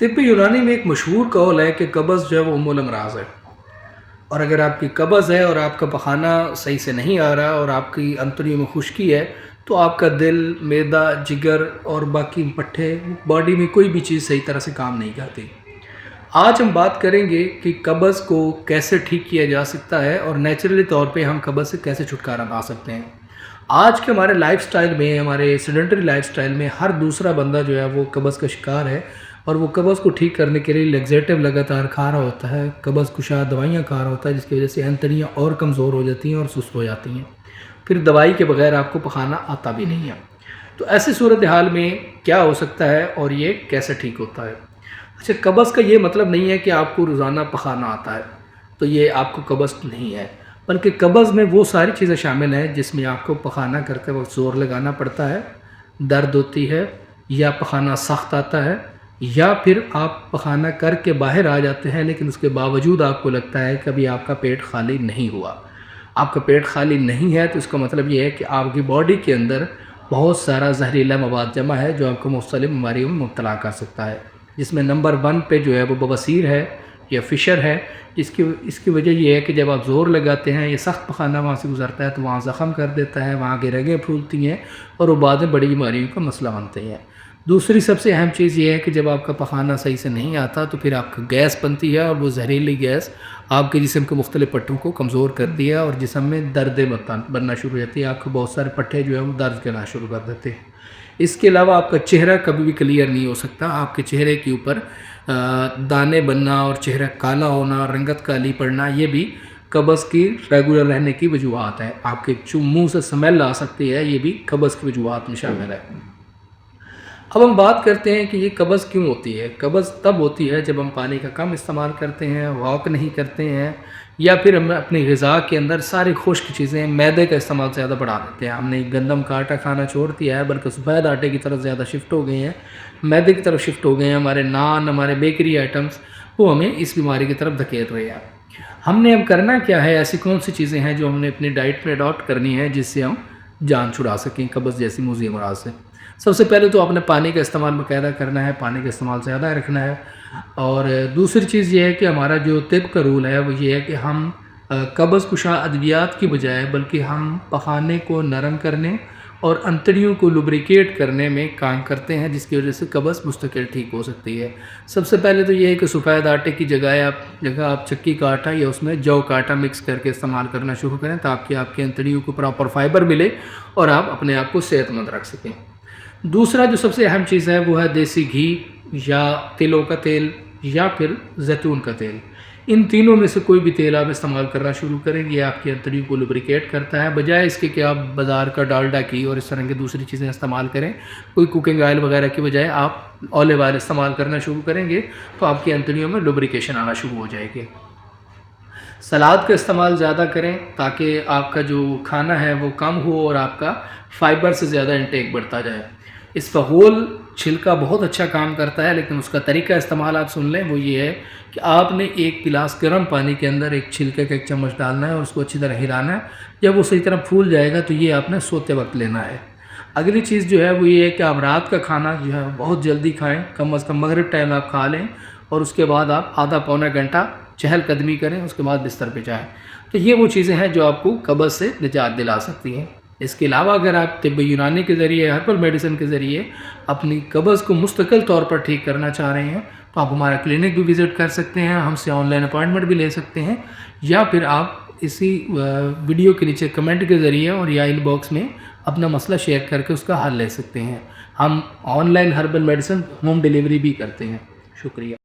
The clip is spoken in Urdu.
طب یونانی میں ایک مشہور قول ہے کہ قبض جو ہے وہ ام الامراض ہے، اور اگر آپ کی قبض ہے اور آپ کا پخانہ صحیح سے نہیں آ رہا اور آپ کی انتڑیوں میں خشکی ہے تو آپ کا دل، معدہ، جگر اور باقی پٹھے، باڈی میں کوئی بھی چیز صحیح طرح سے کام نہیں کرتی۔ آج ہم بات کریں گے کہ قبض کو کیسے ٹھیک کیا جا سکتا ہے اور نیچرلی طور پہ ہم قبض سے کیسے چھٹکارا پا سکتے ہیں۔ آج کے ہمارے لائف سٹائل میں، ہمارے سیڈنٹری لائف سٹائل میں ہر دوسرا بندہ جو ہے وہ قبض کا شکار ہے، اور وہ قبض کو ٹھیک کرنے کے لیے لیگزیٹو لگاتار کھا رہا ہوتا ہے، قبض کشا دوائیاں کھا رہا ہوتا ہے، جس کی وجہ سے انتڑیاں اور کمزور ہو جاتی ہیں اور سست ہو جاتی ہیں، پھر دوائی کے بغیر آپ کو پخانہ آتا بھی نہیں ہے۔ تو ایسی صورتحال میں کیا ہو سکتا ہے اور یہ کیسے ٹھیک ہوتا ہے؟ اچھا، قبض کا یہ مطلب نہیں ہے کہ آپ کو روزانہ پخانہ آتا ہے تو یہ آپ کو قبض نہیں ہے، بلکہ قبض میں وہ ساری چیزیں شامل ہیں جس میں آپ کو پخانہ کرتے وقت زور لگانا پڑتا ہے، درد ہوتی ہے، یا پخانہ سخت آتا ہے، یا پھر آپ پخانہ کر کے باہر آ جاتے ہیں لیکن اس کے باوجود آپ کو لگتا ہے کہ ابھی آپ کا پیٹ خالی نہیں ہوا۔ آپ کا پیٹ خالی نہیں ہے تو اس کا مطلب یہ ہے کہ آپ کی باڈی کے اندر بہت سارا زہریلا مواد جمع ہے جو آپ کو مختلف بیماریوں میں مبتلا کر سکتا ہے، جس میں نمبر 1 پہ جو ہے وہ بواسیر ہے یا فشر ہے۔ اس کی وجہ یہ ہے کہ جب آپ زور لگاتے ہیں، یہ سخت پخانہ وہاں سے گزرتا ہے تو وہاں زخم کر دیتا ہے، وہاں کی رگیں پھولتی ہیں اور وہ بعد میں بڑی بیماریوں کا مسئلہ بنتے ہیں۔ دوسری سب سے اہم چیز یہ ہے کہ جب آپ کا پخانہ صحیح سے نہیں آتا تو پھر آپ کا گیس بنتی ہے، اور وہ زہریلی گیس آپ کے جسم کے مختلف پٹھوں کو کمزور کرتی ہے اور جسم میں درد بننا شروع ہو جاتی ہے۔ آپ کو بہت سارے پٹھے جو ہیں وہ درد کرنا شروع کر دیتے ہیں۔ اس کے علاوہ آپ کا چہرہ کبھی بھی کلیئر نہیں ہو سکتا۔ آپ کے چہرے کے اوپر دانے بننا اور چہرہ کالا ہونا، رنگت کالی پڑنا، یہ بھی قبض کی ریگولر رہنے کی وجوہات ہیں۔ آپ کے منہ سے سمیل آ سکتی ہے، یہ بھی قبض کی وجوہات میں شامل ہے۔ اب ہم بات کرتے ہیں کہ یہ قبض کیوں ہوتی ہے۔ قبض تب ہوتی ہے جب ہم پانی کا کم استعمال کرتے ہیں، واک نہیں کرتے ہیں، یا پھر ہم اپنی غذا کے اندر ساری خشک چیزیں، میدے کا استعمال زیادہ بڑھا دیتے ہیں۔ ہم نے گندم کا آٹا کھانا چھوڑ دیا ہے بلکہ سفید آٹے کی طرف زیادہ شفٹ ہو گئے ہیں، میدے کی طرف شفٹ ہو گئے ہیں۔ ہمارے نان، ہمارے بیکری آئٹمس، وہ ہمیں اس بیماری کی طرف دھکیل رہے ہیں۔ ہم نے اب کرنا کیا ہے؟ ایسی کون سی چیزیں ہیں جو ہم نے اپنی ڈائٹ میں اڈاپٹ کرنی ہے جس سے ہم جان چھڑا سکیں قبض جیسی موذی امراض سے؟ سب سے پہلے تو آپ نے پانی کا استعمال باقاعدہ کرنا ہے، پانی کا استعمال زیادہ رکھنا ہے، اور دوسری چیز یہ ہے کہ ہمارا جو طب کا رول ہے وہ یہ ہے کہ ہم قبض کشا ادویات کی بجائے بلکہ ہم پخانے کو نرم کرنے اور انتڑیوں کو لبریکیٹ کرنے میں کام کرتے ہیں، جس کی وجہ سے قبض مستقل ٹھیک ہو سکتی ہے۔ سب سے پہلے تو یہ ہے کہ سفید آٹے کی جگہ آپ چکی کا آٹا یا اس میں جو کا آٹا مکس کر کے استعمال کرنا شروع کریں تاکہ آپ کی انتڑیوں کو پراپر فائبر ملے اور آپ اپنے آپ کو صحت مند رکھ سکیں۔ دوسرا جو سب سے اہم چیز ہے وہ ہے دیسی گھی یا تلوں کا تیل یا پھر زیتون کا تیل۔ ان تینوں میں سے کوئی بھی تیل آپ استعمال کرنا شروع کریں، یہ آپ کی انتڑیوں کو لبریکیٹ کرتا ہے، بجائے اس کے کہ آپ بازار کا ڈالڈا کی اور اس طرح کی دوسری چیزیں استعمال کریں۔ کوئی کوکنگ آئل وغیرہ کی بجائے آپ اولیو آئل استعمال کرنا شروع کریں گے تو آپ کی انتڑیوں میں لبریکیشن آنا شروع ہو جائے گی۔ سلاد کا استعمال زیادہ کریں تاکہ آپ کا جو کھانا ہے وہ کم ہو اور آپ کا فائبر سے زیادہ انٹیک بڑھتا جائے۔ اس کا ہول چھلکا بہت اچھا کام کرتا ہے، لیکن اس کا طریقہ استعمال آپ سن لیں، وہ یہ ہے کہ آپ نے ایک گلاس گرم پانی کے اندر ایک چھلکے کا 1 چمچ ڈالنا ہے اور اس کو اچھی طرح ہلانا ہے۔ جب وہ صحیح طرح پھول جائے گا تو یہ آپ نے سوتے وقت لینا ہے۔ اگلی چیز جو ہے وہ یہ ہے کہ آپ رات کا کھانا جو ہے بہت جلدی کھائیں، کم از کم مغرب ٹائم آپ کھا لیں، اور اس کے بعد آپ آدھا پونا گھنٹہ چہل قدمی کریں، اس کے بعد بستر پہ جائیں۔ تو یہ وہ چیزیں ہیں جو آپ کو قبض سے نجات دلا سکتی ہیں۔ اس کے علاوہ اگر آپ طب یونانی کے ذریعے، ہربل میڈیسن کے ذریعے اپنی قبض کو مستقل طور پر ٹھیک کرنا چاہ رہے ہیں تو آپ ہمارا کلینک بھی وزٹ کر سکتے ہیں، ہم سے آن لائن اپائنٹمنٹ بھی لے سکتے ہیں، یا پھر آپ اسی ویڈیو کے نیچے کمنٹ کے ذریعے اور یا ان باکس میں اپنا مسئلہ شیئر کر کے اس کا حل لے سکتے ہیں۔ ہم on line herbal medicine home delivery بھی کرتے ہیں۔ شکریہ۔